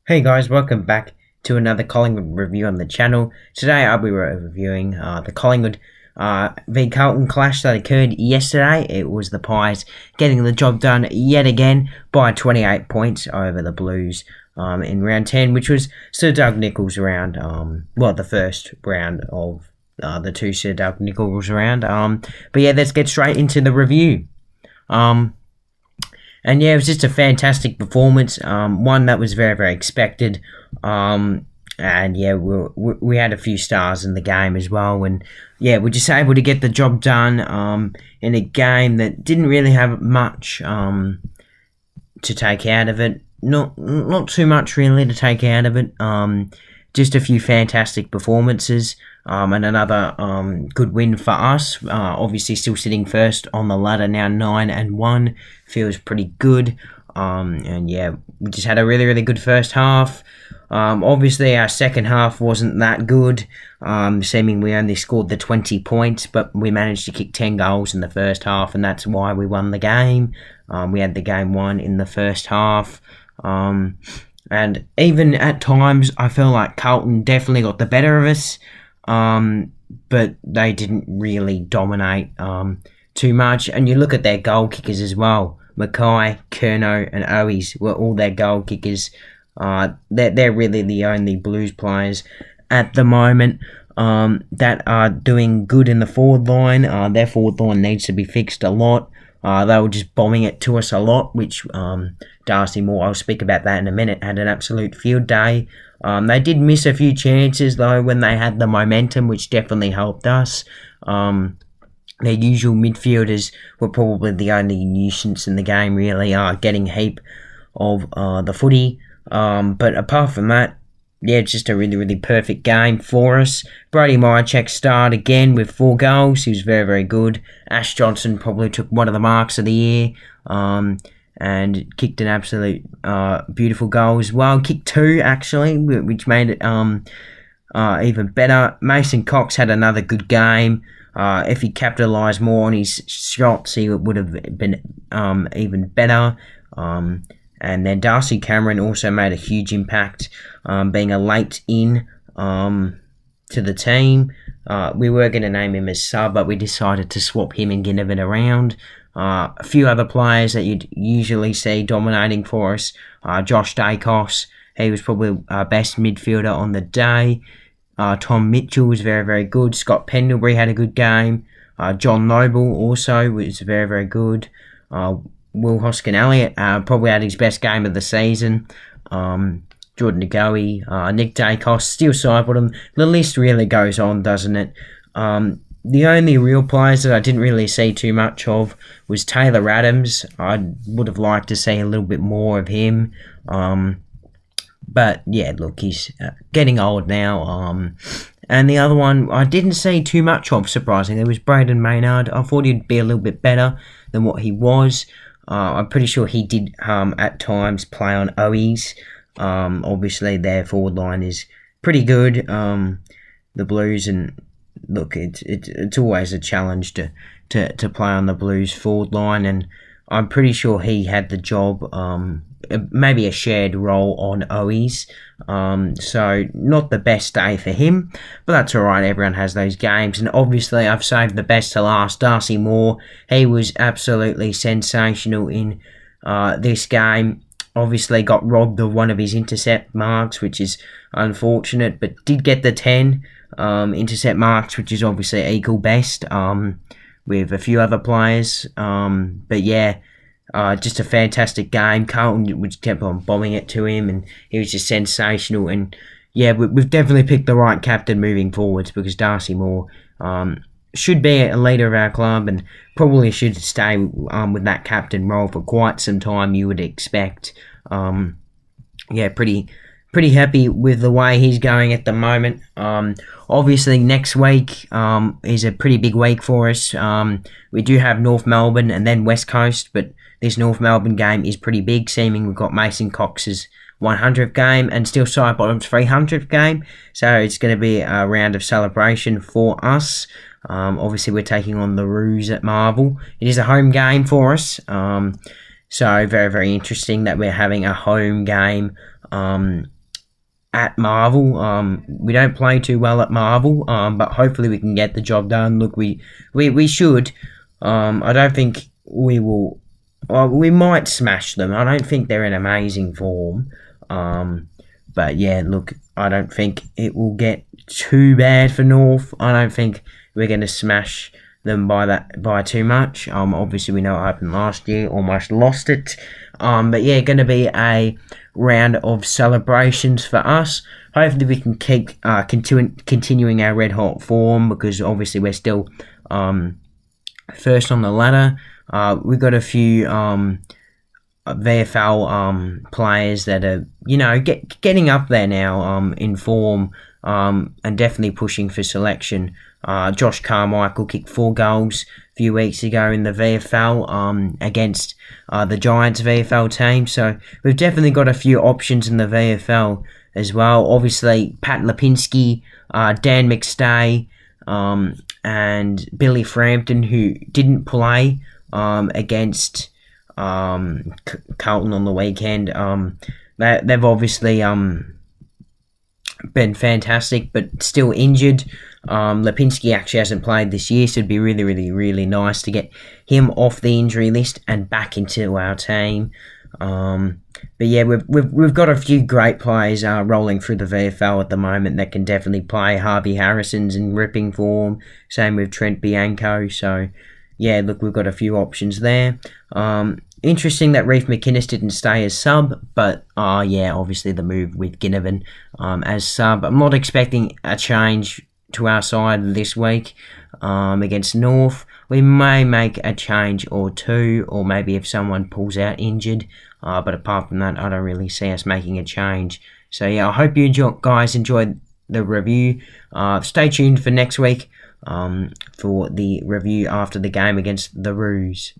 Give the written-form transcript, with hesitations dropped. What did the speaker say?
Hey guys, welcome back to another Collingwood review on the channel. Today I'll be reviewing the Collingwood v Carlton clash that occurred yesterday. It was the Pies getting the job done yet again by 28 points over the Blues in round 10, which was Sir Doug Nicholls round, the first round of the two Sir Doug Nicholls round. But yeah, let's get straight into the review. And yeah, it was just a fantastic performance, one that was very, very expected. And yeah, we had a few stars in the game as well. And yeah, we're just able to get the job done in a game that didn't really have much to take out of it. Not too much really to take out of it. Just a few fantastic performances. And another good win for us. Obviously, still sitting first on the ladder now, 9-1. Feels pretty good. And yeah, we just had a really, really good first half. Obviously, our second half wasn't that good. Seeming we only scored the 20 points, but we managed to kick 10 goals in the first half, and that's why we won the game. We had the game won in the first half. And even at times, I feel like Carlton definitely got the better of us. But they didn't really dominate too much. And you look at their goal kickers as well. Mackay, Curnow and Owies were all their goal kickers. They're really the only Blues players at the moment that are doing good in the forward line. Their forward line needs to be fixed a lot. They were just bombing it to us a lot, which Darcy Moore, I'll speak about that in a minute, had an absolute field day. They did miss a few chances, though, when they had the momentum, which definitely helped us. Their usual midfielders were probably the only nuisance in the game, really, getting a heap of the footy. But apart from that, yeah, it's just a really, really perfect game for us. Brody Myercheck starred again with 4 goals. He was very, very good. Ash Johnson probably took one of the marks of the year. And kicked an absolute beautiful goal as well. Kicked 2, actually, which made it even better. Mason Cox had another good game. If he capitalised more on his shots, he would have been even better. And then Darcy Cameron also made a huge impact, being a late in to the team. We were going to name him as sub, but we decided to swap him and Ginnivan around. A few other players that you'd usually see dominating for us. Josh Dacos, he was probably our best midfielder on the day. Tom Mitchell was very, very good. Scott Pendlebury had a good game. John Noble also was very, very good. Will Hoskin-Elliott probably had his best game of the season. Jordan Ngoe, Nick Dacos, Steele Sidebottom. The list really goes on, doesn't it? The only real players that I didn't really see too much of was Taylor Adams. I would have liked to see a little bit more of him. But yeah, look, he's getting old now. And the other one I didn't see too much of, surprisingly, was Braden Maynard. I thought he'd be a little bit better than what he was. I'm pretty sure he did at times play on Owies. Obviously, their forward line is pretty good. The Blues, and look, it's always a challenge to play on the Blues forward line, and I'm pretty sure he had the job, maybe a shared role on Owies. So not the best day for him, but that's all right. Everyone has those games, and obviously I've saved the best to last. Darcy Moore, he was absolutely sensational in this game. Obviously got robbed of one of his intercept marks, which is unfortunate, but did get the 10 intercept marks, which is obviously equal best with a few other players. But yeah, just a fantastic game. Carlton kept on bombing it to him, and he was just sensational. And yeah, we've definitely picked the right captain moving forwards, because Darcy Moore should be a leader of our club and probably should stay with that captain role for quite some time, you would expect. Yeah, pretty happy with the way he's going at the moment. Obviously, next week is a pretty big week for us. We do have North Melbourne and then West Coast, but this North Melbourne game is pretty big, seeming we've got Mason Cox's 100th game and still Sidebottom's 300th game. So it's going to be a round of celebration for us. Obviously, we're taking on the Roos at Marvel. It is a home game for us. So very, very interesting that we're having a home game at Marvel. We don't play too well at Marvel, but hopefully we can get the job done. Look, we should. I don't think we will. We might smash them. I don't think they're in amazing form. But yeah, look, I don't think it will get too bad for North. I don't think we're going to smash them by too much. Obviously we know what happened last year, almost lost it. But yeah, going to be a round of celebrations for us. Hopefully we can keep continuing our red hot form, because obviously we're still first on the ladder. We've got a few VFL players that are, getting up there now in form, and definitely pushing for selection. Josh Carmichael kicked 4 goals a few weeks ago in the VFL against the Giants VFL team. So we've definitely got a few options in the VFL as well. Obviously, Pat Lipinski, Dan McStay, and Billy Frampton, who didn't play against Carlton on the weekend. They've obviously been fantastic, but still injured. Lipinski actually hasn't played this year, so it'd be really, really, really nice to get him off the injury list and back into our team. But yeah, we've got a few great players rolling through the VFL at the moment that can definitely play. Harvey Harrison's in ripping form. Same with Trent Bianco. So yeah, look, we've got a few options there. Interesting that Reef McInnes didn't stay as sub, but yeah, obviously the move with Ginnivan as sub. I'm not expecting a change to our side this week against North. We may make a change or two, or maybe if someone pulls out injured. But apart from that, I don't really see us making a change. So yeah, I hope you guys enjoyed the review. Stay tuned for next week for the review after the game against the Roos.